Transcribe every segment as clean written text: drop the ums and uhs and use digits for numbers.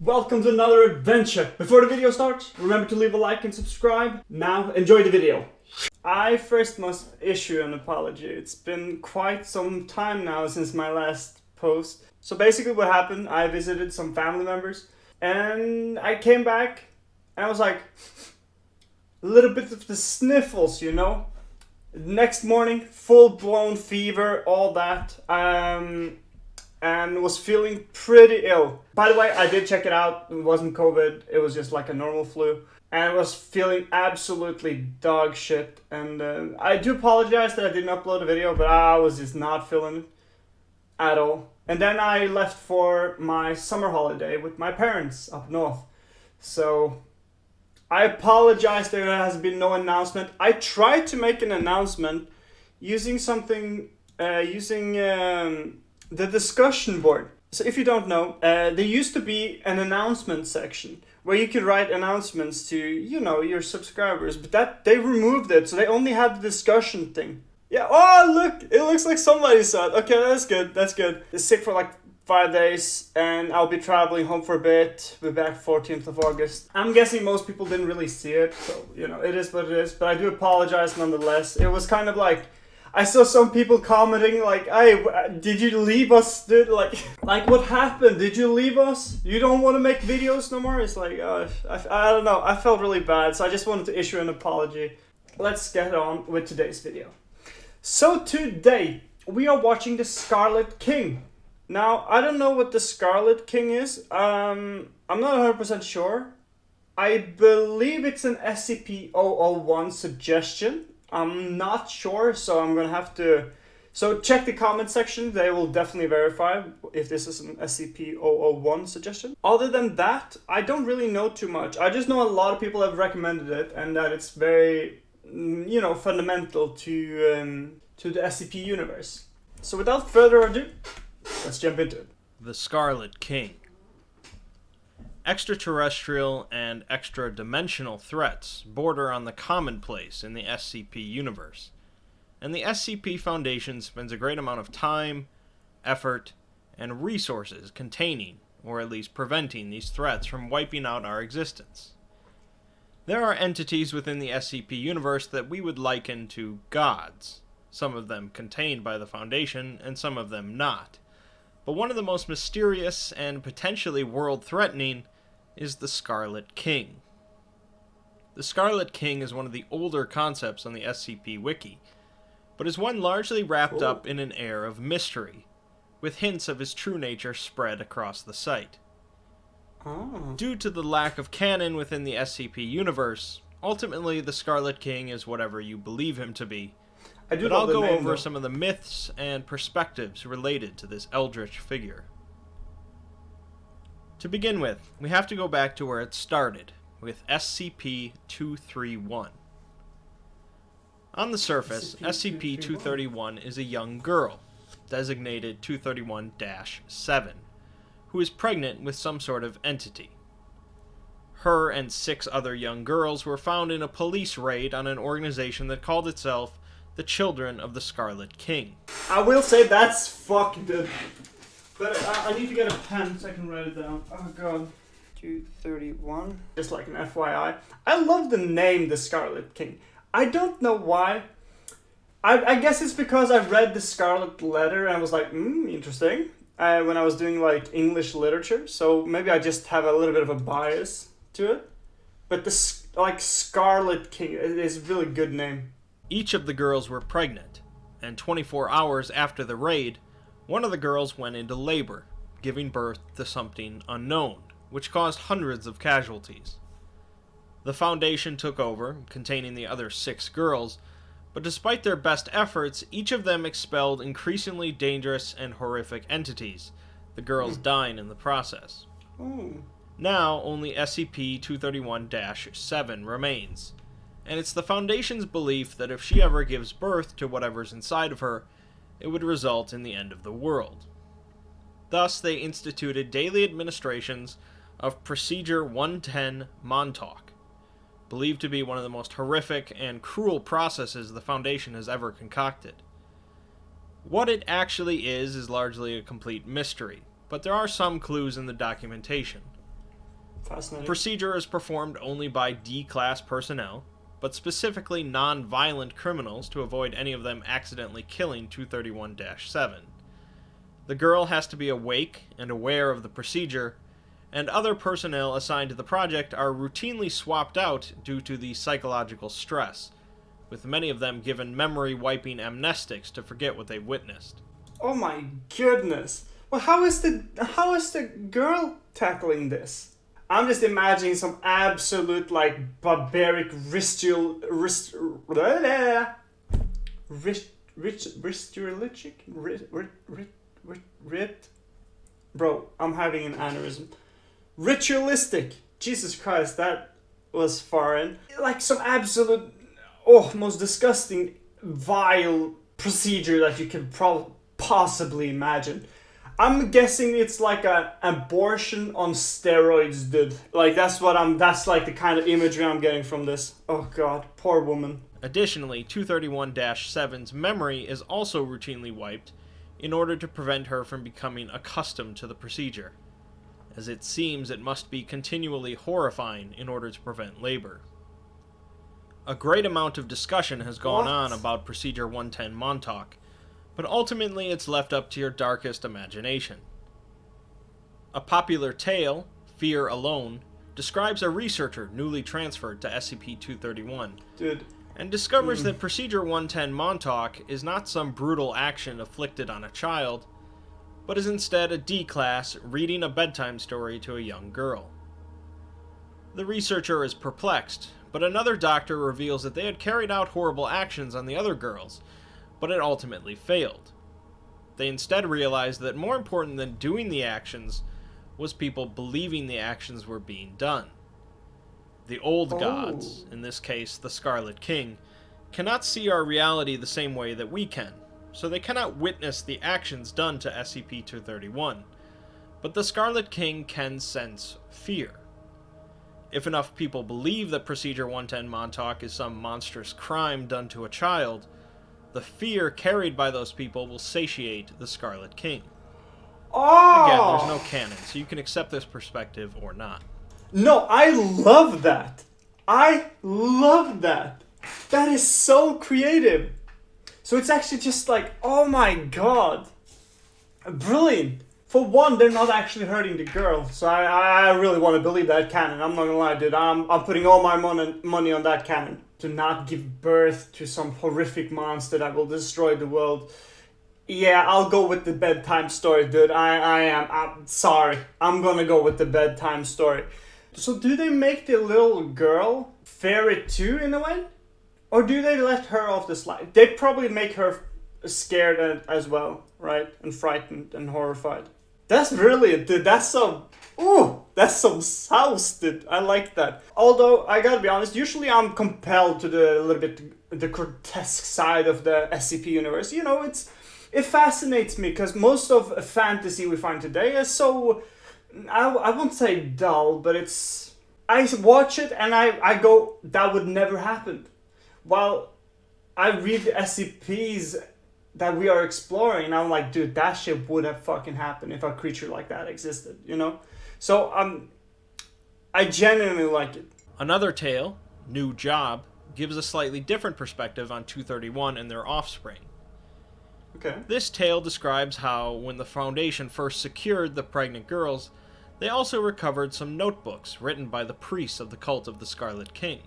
Welcome to another adventure. Before the video starts, remember to leave a like and subscribe. Now, enjoy the video. I first must issue an apology. It's been quite some time now since my last post. So basically what happened, I visited some family members and I came back and I was like, a little bit of the sniffles, you know? Next morning, full-blown fever, all that. And was feeling pretty ill. By the way, I did check it out. It wasn't COVID. It was just like a normal flu. And I was feeling absolutely dog shit. And I do apologize that I didn't upload a video, but I was just not feeling it at all. And then I left for my summer holiday with my parents up north. So I apologize that there has been no announcement. I tried to make an announcement using something, the discussion board. So if you don't know, there used to be an announcement section where you could write announcements to, you know, your subscribers, but that they removed it, so they only had the discussion thing. Yeah, oh look, it looks like somebody saw it. Okay, that's good, that's good. I'm sick for like 5 days, and I'll be traveling home for a bit. We'll be back 14th of August. I'm guessing most people didn't really see it, so, you know, it is what it is, but I do apologize nonetheless. It was kind of like, I saw some people commenting like, "Hey, did you leave us, dude? Like what happened? Did you leave us? You don't want to make videos no more?" It's like, I don't know. I felt really bad, so I just wanted to issue an apology. Let's get on with today's video. So today, we are watching the Scarlet King. Now, I don't know what the Scarlet King is. I'm not 100% sure. I believe it's an SCP-001 suggestion. I'm not sure, so I'm gonna have to... So check the comment section, they will definitely verify if this is an SCP-001 suggestion. Other than that, I don't really know too much. I just know a lot of people have recommended it and that it's very, you know, fundamental to the SCP universe. So without further ado, let's jump into it. The Scarlet King. Extraterrestrial and extra-dimensional threats border on the commonplace in the SCP universe, and the SCP Foundation spends a great amount of time, effort, and resources containing, or at least preventing, these threats from wiping out our existence. There are entities within the SCP universe that we would liken to gods, some of them contained by the Foundation, and some of them not. But one of the most mysterious and potentially world-threatening is the Scarlet King. The Scarlet King is one of the older concepts on the SCP Wiki, but is one largely wrapped up in an air of mystery, with hints of his true nature spread across the site. Due to the lack of canon within the SCP universe, ultimately the Scarlet King is whatever you believe him to be, but I'll go over some of the myths and perspectives related to this eldritch figure. To begin with, we have to go back to where it started, with SCP-231. On the surface, SCP-231 is a young girl, designated 231-7, who is pregnant with some sort of entity. Her and 6 other young girls were found in a police raid on an organization that called itself the Children of the Scarlet King. I will say that's fucking good. But I need to get a pen so I can write it down. Oh god. 231. Just like an FYI. I love the name, the Scarlet King. I don't know why. I guess it's because I read the Scarlet Letter and I was like, interesting. When I was doing like English literature. So maybe I just have a little bit of a bias to it. But the Scarlet King is a really good name. Each of the girls were pregnant. And 24 hours after the raid, one of the girls went into labor, giving birth to something unknown, which caused hundreds of casualties. The Foundation took over, containing the other 6 girls, but despite their best efforts, each of them expelled increasingly dangerous and horrific entities, the girls dying in the process. Now, only SCP-231-7 remains, and it's the Foundation's belief that if she ever gives birth to whatever's inside of her, it would result in the end of the world. Thus, they instituted daily administrations of Procedure 110 Montauk, believed to be one of the most horrific and cruel processes the Foundation has ever concocted. What it actually is largely a complete mystery, but there are some clues in the documentation. Fascinating. Procedure is performed only by D-class personnel, but specifically non-violent criminals to avoid any of them accidentally killing 231-7. The girl has to be awake and aware of the procedure, and other personnel assigned to the project are routinely swapped out due to the psychological stress, with many of them given memory-wiping amnestics to forget what they've witnessed. Oh my goodness. Well, how is the girl tackling this? I'm just imagining some absolute like barbaric bro, I'm having an aneurysm. Ritualistic. Jesus Christ, that was foreign. Like some absolute, most disgusting, vile procedure that you can possibly imagine. I'm guessing it's like an abortion on steroids, dude. Like that's like the kind of imagery I'm getting from this. Oh god, poor woman. Additionally, 231-7's memory is also routinely wiped in order to prevent her from becoming accustomed to the procedure, as it seems it must be continually horrifying in order to prevent labor. A great amount of discussion has gone on about Procedure 110 Montauk, but ultimately it's left up to your darkest imagination. A popular tale, Fear Alone, describes a researcher newly transferred to SCP-231, and discovers that Procedure 110 Montauk is not some brutal action inflicted on a child, but is instead a D-class reading a bedtime story to a young girl. The researcher is perplexed, but another doctor reveals that they had carried out horrible actions on the other girls, but it ultimately failed. They instead realized that more important than doing the actions was people believing the actions were being done. The old gods, in this case the Scarlet King, cannot see our reality the same way that we can, so they cannot witness the actions done to SCP-231, but the Scarlet King can sense fear. If enough people believe that Procedure 110 Montauk is some monstrous crime done to a child, the fear carried by those people will satiate the Scarlet King. Again, there's no canon, so you can accept this perspective or not. No, I love that. I love that. That is so creative. So it's actually just like, oh my god. Brilliant. For one, they're not actually hurting the girl. So I really want to believe that canon. I'm not gonna lie, dude. I'm putting all my money on that canon. To not give birth to some horrific monster that will destroy the world. Yeah, I'll go with the bedtime story, dude. I'm sorry. I'm gonna go with the bedtime story. So do they make the little girl fear it too, in a way? Or do they let her off the slide? They probably make her scared as well, right? And frightened and horrified. That's brilliant, dude. That's some sauce, dude. I like that. Although, I gotta be honest, usually I'm compelled to the grotesque side of the SCP universe. You know, it fascinates me because most of fantasy we find today is so, I won't say dull, but I watch it and I go, that would never happen. While I read the SCPs that we are exploring, and I'm like, dude, that shit would have fucking happened if a creature like that existed, you know? So, I genuinely like it. Another tale, New Job, gives a slightly different perspective on 231 and their offspring. Okay. This tale describes how, when the Foundation first secured the pregnant girls, they also recovered some notebooks written by the priests of the cult of the Scarlet King.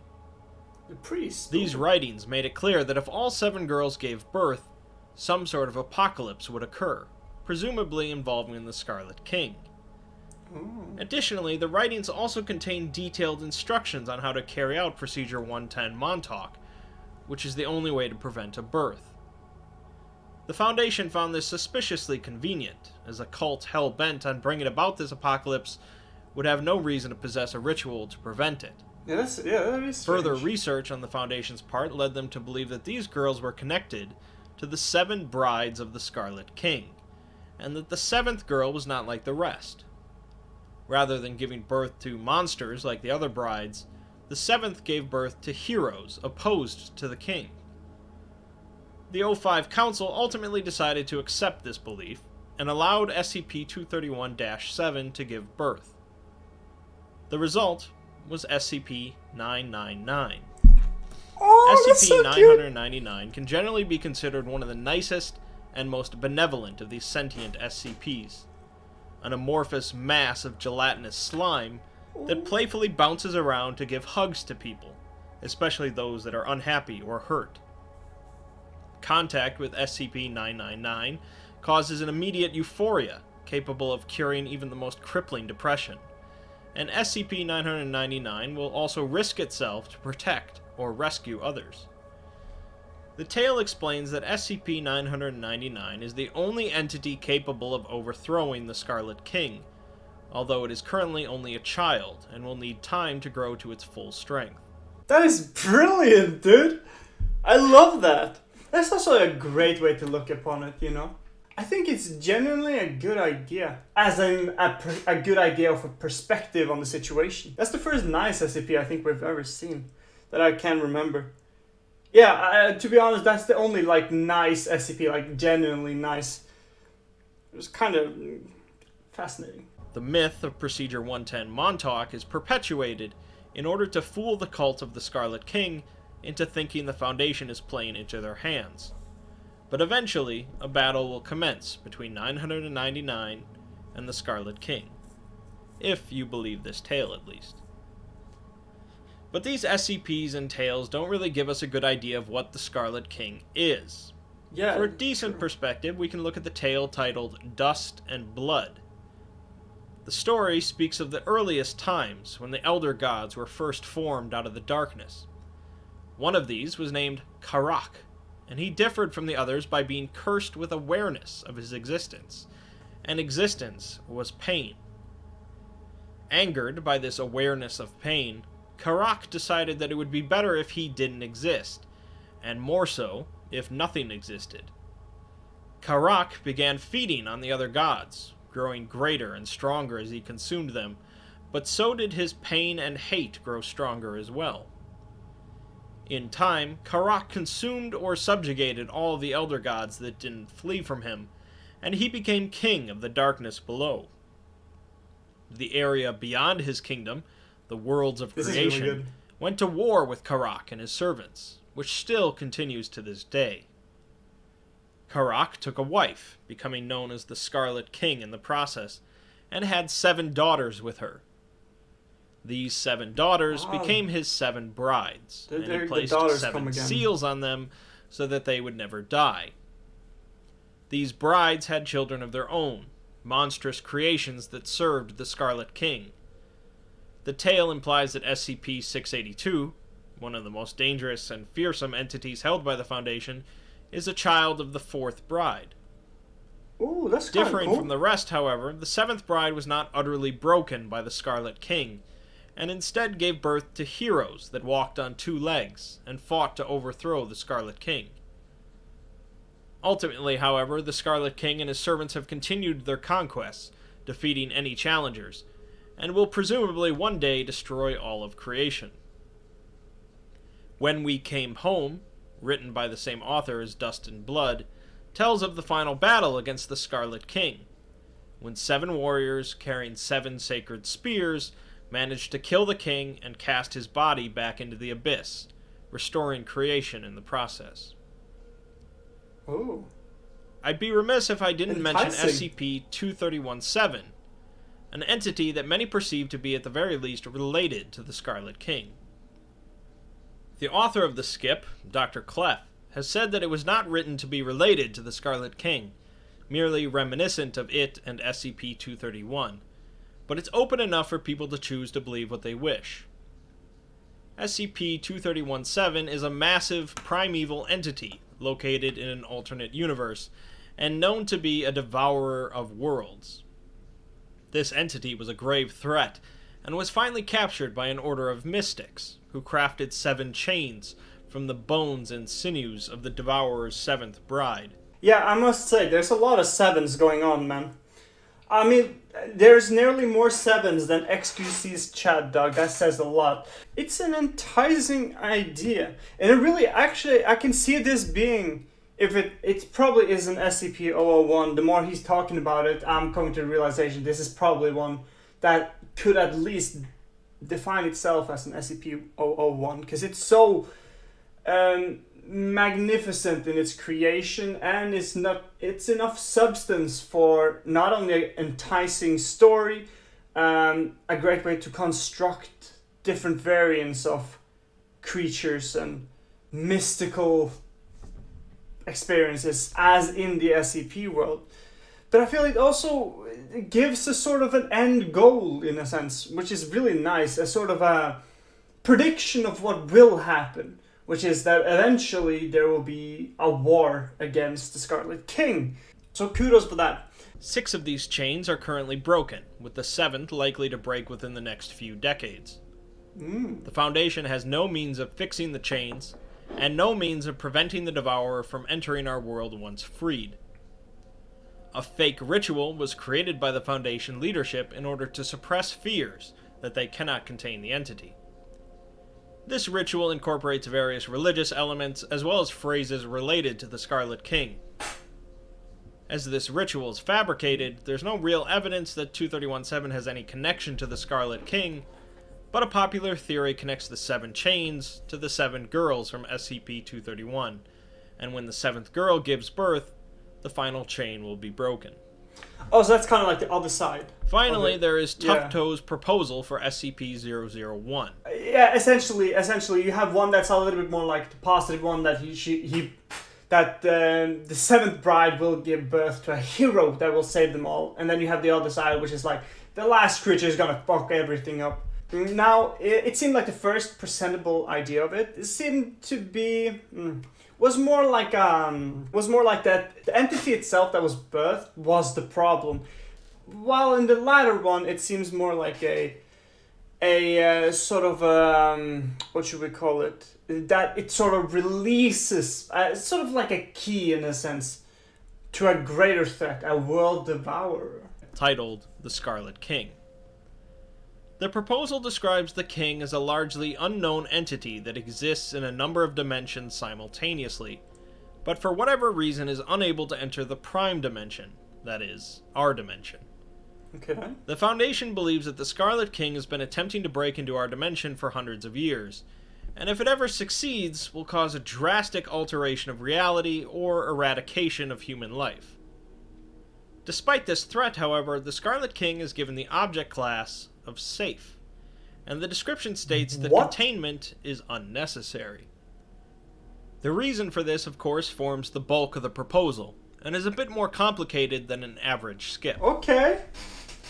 The priests? These writings made it clear that if all 7 girls gave birth, some sort of apocalypse would occur, presumably involving the Scarlet King. Additionally, the writings also contain detailed instructions on how to carry out Procedure 110 Montauk, which is the only way to prevent a birth. The Foundation found this suspiciously convenient, as a cult hell-bent on bringing about this apocalypse would have no reason to possess a ritual to prevent it. That is strange. Further research on the Foundation's part led them to believe that these girls were connected to the 7 brides of the Scarlet King, and that the 7th girl was not like the rest. Rather than giving birth to monsters like the other brides, the 7th gave birth to heroes opposed to the king. The O5 Council ultimately decided to accept this belief, and allowed SCP-231-7 to give birth. The result was SCP-999. Oh, that's so cute! SCP-999 can generally be considered one of the nicest and most benevolent of these sentient SCPs. An amorphous mass of gelatinous slime that playfully bounces around to give hugs to people, especially those that are unhappy or hurt. Contact with SCP-999 causes an immediate euphoria capable of curing even the most crippling depression, and SCP-999 will also risk itself to protect or rescue others. The tale explains that SCP-999 is the only entity capable of overthrowing the Scarlet King, although it is currently only a child and will need time to grow to its full strength. That is brilliant, dude! I love that! That's also a great way to look upon it, you know? I think it's genuinely a good idea. As in, a good idea of a perspective on the situation. That's the first nice SCP I think we've ever seen that I can remember. Yeah, to be honest, that's the only, like, nice SCP, like, genuinely nice. It was kind of fascinating. The myth of Procedure 110 Montauk is perpetuated in order to fool the cult of the Scarlet King into thinking the Foundation is playing into their hands. But eventually, a battle will commence between 999 and the Scarlet King. If you believe this tale, at least. But these SCPs and tales don't really give us a good idea of what the Scarlet King is. Yeah. For a decent perspective, we can look at the tale titled Dust and Blood. The story speaks of the earliest times when the Elder Gods were first formed out of the darkness. One of these was named Karak, and he differed from the others by being cursed with awareness of his existence, and existence was pain. Angered by this awareness of pain, Karak decided that it would be better if he didn't exist, and more so, if nothing existed. Karak began feeding on the other gods, growing greater and stronger as he consumed them, but so did his pain and hate grow stronger as well. In time, Karak consumed or subjugated all the Elder Gods that didn't flee from him, and he became king of the darkness below. The area beyond his kingdom, the worlds of creation, really went to war with Karak and his servants, which still continues to this day. Karak took a wife, becoming known as the Scarlet King in the process, and had 7 daughters with her. These 7 daughters became his 7 brides, and he placed 7 seals on them so that they would never die. These brides had children of their own, monstrous creations that served the Scarlet King. The tale implies that SCP-682, one of the most dangerous and fearsome entities held by the Foundation, is a child of the 4th bride. Ooh, that's Differing cool. from the rest, however, the 7th bride was not utterly broken by the Scarlet King, and instead gave birth to heroes that walked on 2 legs and fought to overthrow the Scarlet King. Ultimately, however, the Scarlet King and his servants have continued their conquests, defeating any challengers, and will presumably one day destroy all of creation. When We Came Home, written by the same author as Dust and Blood, tells of the final battle against the Scarlet King, when 7 warriors carrying 7 sacred spears managed to kill the king and cast his body back into the abyss, restoring creation in the process. Oh. I'd be remiss if I didn't mention Enticing. SCP-2317, an entity that many perceive to be at the very least related to the Scarlet King. The author of the skip, Dr. Clef, has said that it was not written to be related to the Scarlet King, merely reminiscent of it and SCP-231, but it's open enough for people to choose to believe what they wish. SCP-2317 is a massive, primeval entity located in an alternate universe, and known to be a devourer of worlds. This entity was a grave threat, and was finally captured by an order of mystics, who crafted 7 chains from the bones and sinews of the Devourer's 7th bride. Yeah, I must say, there's a lot of 7s going on, man. I mean, there's nearly more 7s than XQC's chat, dog. That says a lot. It's an enticing idea. And it really, actually, I can see this being, if it probably is an SCP-001. The more he's talking about it, I'm coming to the realization this is probably one that could at least define itself as an SCP-001 because it's so magnificent in its creation, and it's enough substance for not only an enticing story, a great way to construct different variants of creatures and mystical experiences as in the SCP world. But I feel it also gives a sort of an end goal in a sense, which is really nice, a sort of a prediction of what will happen, which is that eventually there will be a war against the Scarlet King. So kudos for that. 6 of these chains are currently broken, with the 7th likely to break within the next few decades. The Foundation has no means of fixing the chains, and no means of preventing the Devourer from entering our world once freed. A fake ritual was created by the Foundation leadership in order to suppress fears that they cannot contain the entity. This ritual incorporates various religious elements as well as phrases related to the Scarlet King. As this ritual is fabricated, there's no real evidence that 231-7 has any connection to the Scarlet King, but a popular theory connects the 7 chains to the 7 girls from SCP-231, and when the 7th girl gives birth, the final chain will be broken. Oh, so that's kind of like the other side. Finally, there is Tufto's proposal for SCP-001. Yeah, essentially, you have one that's a little bit more like the positive one that the 7th bride will give birth to a hero that will save them all, and then you have the other side, which is like the last creature is gonna fuck everything up. Now, it seemed like the first presentable idea of it seemed to be was more like that the entity itself that was birthed was the problem, while in the latter one it seems more like a sort of what should we call it, that it sort of releases sort of like a key in a sense to a greater threat, a world devourer, titled the Scarlet King. The proposal describes the King as a largely unknown entity that exists in a number of dimensions simultaneously, but for whatever reason is unable to enter the prime dimension, that is, our dimension. Okay. The Foundation believes that the Scarlet King has been attempting to break into our dimension for hundreds of years, and if it ever succeeds, will cause a drastic alteration of reality or eradication of human life. Despite this threat, however, the Scarlet King is given the object class of safe, and the description states that containment is unnecessary. The reason for this, of course, forms the bulk of the proposal, and is a bit more complicated than an average skip. Okay.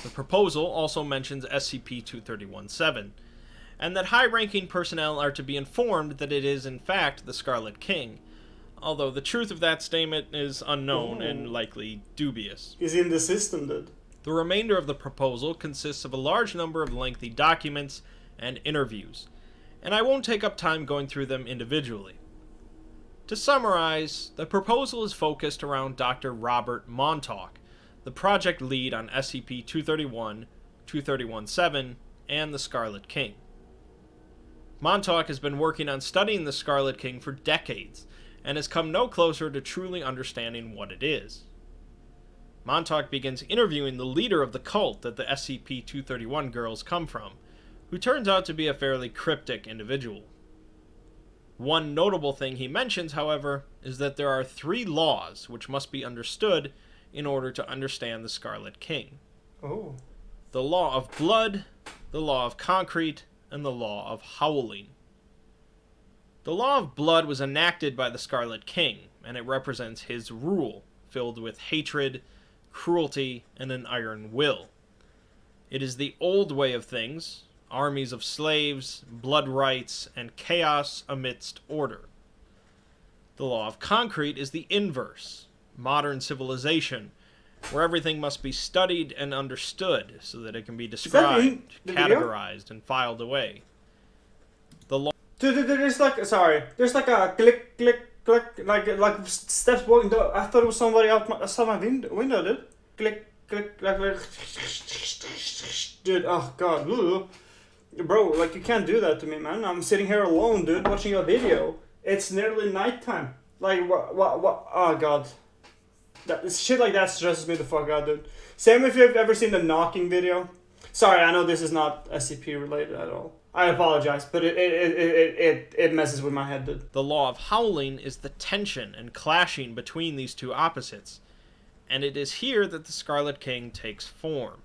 The proposal also mentions SCP-231-7, and that high-ranking personnel are to be informed that it is in fact the Scarlet King, although the truth of that statement is unknown and likely dubious. Is in the system, dude. The remainder of the proposal consists of a large number of lengthy documents and interviews, and I won't take up time going through them individually. To summarize, the proposal is focused around Dr. Robert Montauk, the project lead on SCP-231, 231-7, and the Scarlet King. Montauk has been working on studying the Scarlet King for decades, and has come no closer to truly understanding what it is. Montauk begins interviewing the leader of the cult that the SCP-231 girls come from, who turns out to be a fairly cryptic individual. One notable thing he mentions, however, is that there are 3 laws which must be understood in order to understand the Scarlet King. Oh. The law of blood, the law of concrete, and the law of howling. The law of blood was enacted by the Scarlet King, and it represents his rule, filled with hatred, cruelty, and an iron will. It is the old way of things, armies of slaves, blood rights, and chaos amidst order. The law of concrete is the inverse, modern civilization, where everything must be studied and understood so that it can be described, categorized, and filed away. The law... There's like a click, like steps walking. I thought it was somebody outside my window, dude. Click, like, dude. Oh god, bro, like you can't do that to me, man. I'm sitting here alone, dude, watching a video. It's nearly nighttime. Like what? Oh god, shit like that stresses me the fuck out, dude. Same if you've ever seen the knocking video. Sorry, I know this is not SCP related at all. I apologize, but it messes with my head, dude. The law of howling is the tension and clashing between these two opposites, and it is here that the Scarlet King takes form.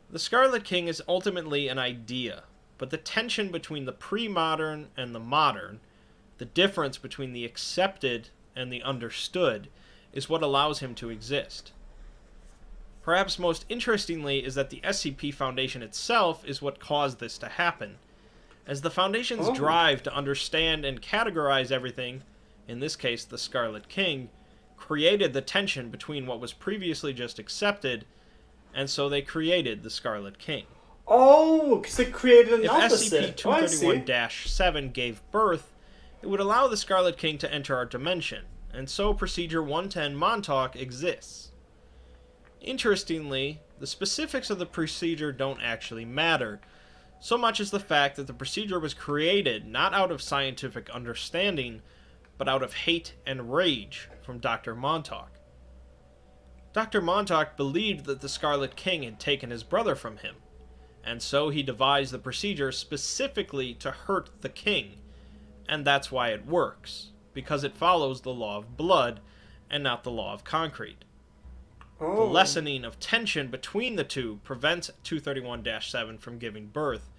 The Scarlet King is ultimately an idea, but the tension between the pre-modern and the modern, the difference between the accepted and the understood, is what allows him to exist. Perhaps most interestingly is that the SCP Foundation itself is what caused this to happen, as the Foundation's drive to understand and categorize everything, in this case the Scarlet King, created the tension between what was previously just accepted, and so they created the Scarlet King. Oh, because it created an opposite. If SCP-231-7 gave birth, it would allow the Scarlet King to enter our dimension, and so Procedure 110 Montauk exists. Interestingly, the specifics of the procedure don't actually matter, so much as the fact that the procedure was created not out of scientific understanding, but out of hate and rage from Dr. Montauk. Dr. Montauk believed that the Scarlet King had taken his brother from him, and so he devised the procedure specifically to hurt the king, and that's why it works, because it follows the law of blood and not the law of concrete. The lessening of tension between the two prevents 231-7 from giving birth,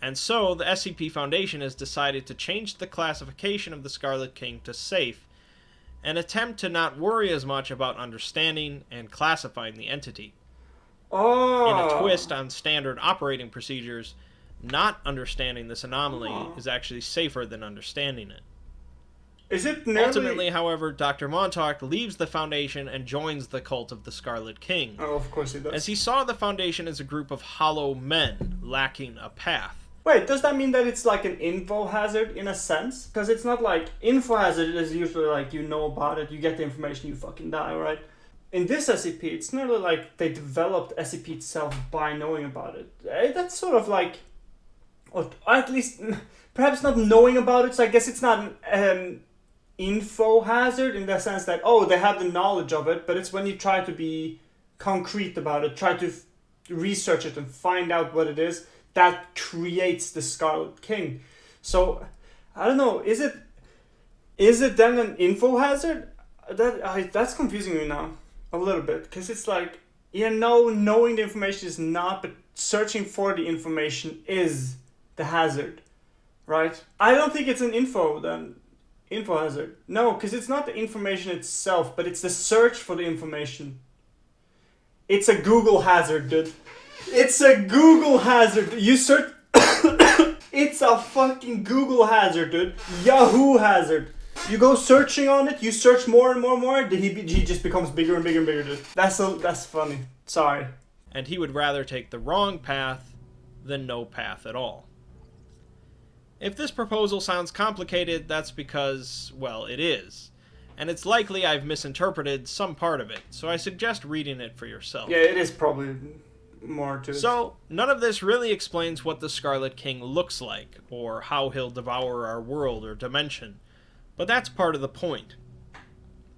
and so the SCP Foundation has decided to change the classification of the Scarlet King to safe, and attempt to not worry as much about understanding and classifying the entity. In a twist on standard operating procedures, not understanding this anomaly is actually safer than understanding it. Is it nearly... Ultimately, however, Dr. Montauk leaves the Foundation and joins the cult of the Scarlet King. Oh, of course he does. As he saw the Foundation as a group of hollow men lacking a path. Wait, does that mean that it's like an info hazard in a sense? Because it's not like... Info hazard is usually like you know about it, you get the information, you fucking die, right? In this SCP, it's nearly like they developed SCP itself by knowing about it. That's sort of like... Or at least, perhaps not knowing about it, so I guess it's not an info hazard in the sense that, oh, they have the knowledge of it, but it's when you try to be concrete about it, try to research it and find out what it is, that creates the Scarlet King. So, I don't know, is it then an info hazard? That's confusing me now, a little bit, because it's like, knowing the information is not, but searching for the information is the hazard, right? I don't think it's an info hazard. No, because it's not the information itself, but it's the search for the information. It's a Google hazard, dude. It's a Google hazard. You search... It's a fucking Google hazard, dude. Yahoo hazard. You go searching on it, you search more and more and more, he just becomes bigger and bigger and bigger, dude. That's funny. Sorry. And he would rather take the wrong path than no path at all. If this proposal sounds complicated, that's because, well, it is. And it's likely I've misinterpreted some part of it, so I suggest reading it for yourself. Yeah, it is probably more to it. So, none of this really explains what the Scarlet King looks like, or how he'll devour our world or dimension. But that's part of the point.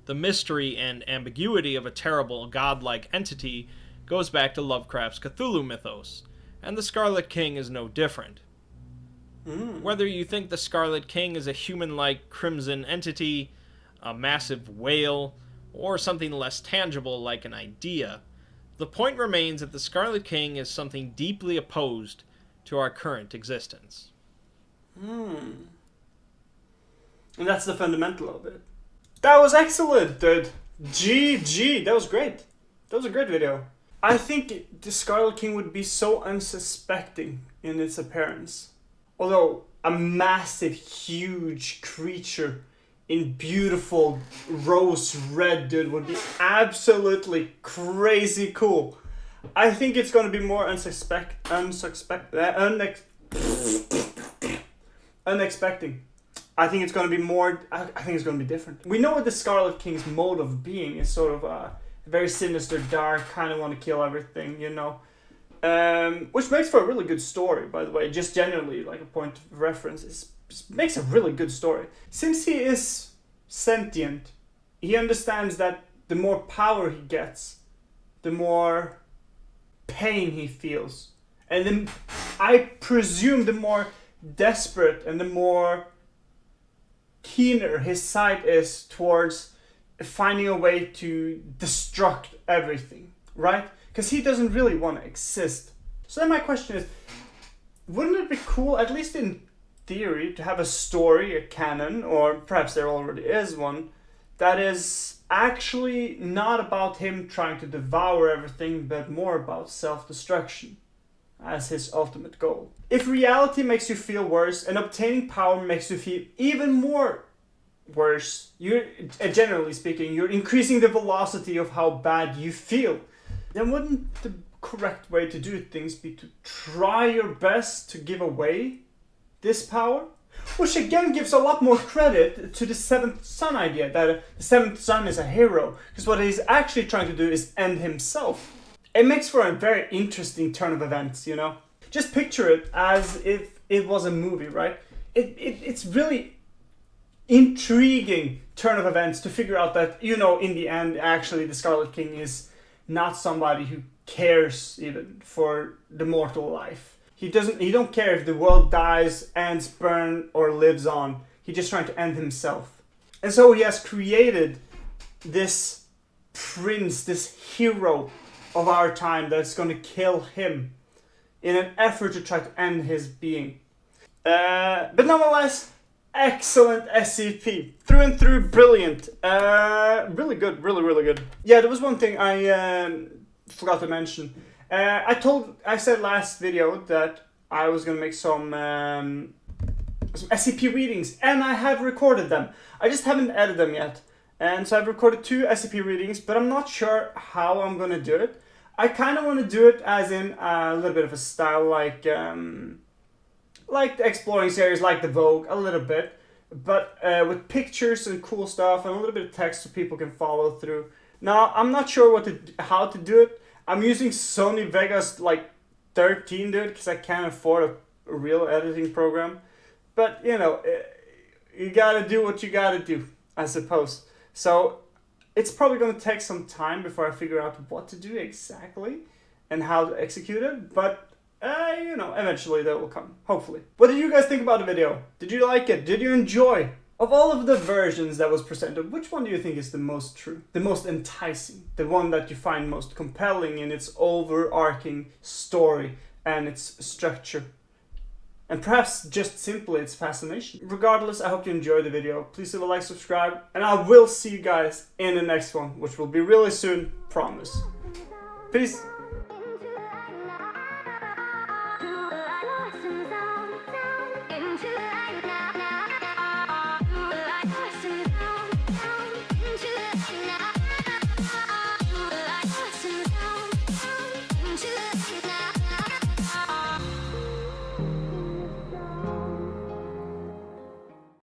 The mystery and ambiguity of a terrible, godlike entity goes back to Lovecraft's Cthulhu mythos, and the Scarlet King is no different. Whether you think the Scarlet King is a human-like crimson entity, a massive whale, or something less tangible like an idea, the point remains that the Scarlet King is something deeply opposed to our current existence. And that's the fundamental of it. That was excellent, dude. GG, that was great. That was a great video. I think the Scarlet King would be so unsuspecting in its appearance. Although a massive, huge creature in beautiful rose red, dude, would be absolutely crazy cool. I think it's gonna be more unexpecting. I think it's gonna be more. I think it's gonna be different. We know what the Scarlet King's mode of being is, sort of very sinister, dark, kind of want to kill everything, which makes for a really good story, by the way. Just generally, like a point of reference, it makes a really good story. Since he is sentient, he understands that the more power he gets, the more pain he feels. And then I presume the more desperate and the more keener his sight is towards finding a way to destruct everything, right? Because he doesn't really want to exist. So then my question is, wouldn't it be cool, at least in theory, to have a story, a canon, or perhaps there already is one, that is actually not about him trying to devour everything, but more about self-destruction as his ultimate goal? If reality makes you feel worse and obtaining power makes you feel even more worse, you're, generally speaking, you're increasing the velocity of how bad you feel, then wouldn't the correct way to do things be to try your best to give away this power? Which again gives a lot more credit to the seventh son idea, that the seventh son is a hero, because what he's actually trying to do is end himself. It makes for a very interesting turn of events, you know? Just picture it as if it was a movie, right? It's really intriguing turn of events to figure out that, you know, in the end, actually the Scarlet King is not somebody who cares even for the mortal life. He don't care if the world dies, ends, burn, or lives on. He's just trying to end himself. And so he has created this prince, this hero of our time that's going to kill him in an effort to try to end his being. But nonetheless, excellent SCP. Through and through, brilliant. Really good, really good. Yeah, there was one thing I forgot to mention. I said last video that I was gonna make some SCP readings, and I have recorded them. I just haven't edited them yet. And so I've recorded 2 SCP readings, but I'm not sure how I'm gonna do it. I kind of want to do it as in a little bit of a style like the Exploring series, like the Vogue, a little bit, but with pictures and cool stuff and a little bit of text so people can follow through. Now, I'm not sure how to do it. I'm using Sony Vegas like 13, dude, because I can't afford a real editing program. But, you know, you gotta do what you gotta do, I suppose. So it's probably going to take some time before I figure out what to do exactly and how to execute it. But, you know, eventually that will come, hopefully. What did you guys think about the video? Did you like it? Did you enjoy? Of all of the versions that was presented, which one do you think is the most true? The most enticing? The one that you find most compelling in its overarching story and its structure? And perhaps just simply its fascination. Regardless, I hope you enjoyed the video. Please leave a like, subscribe, and I will see you guys in the next one, which will be really soon, promise. Peace. Into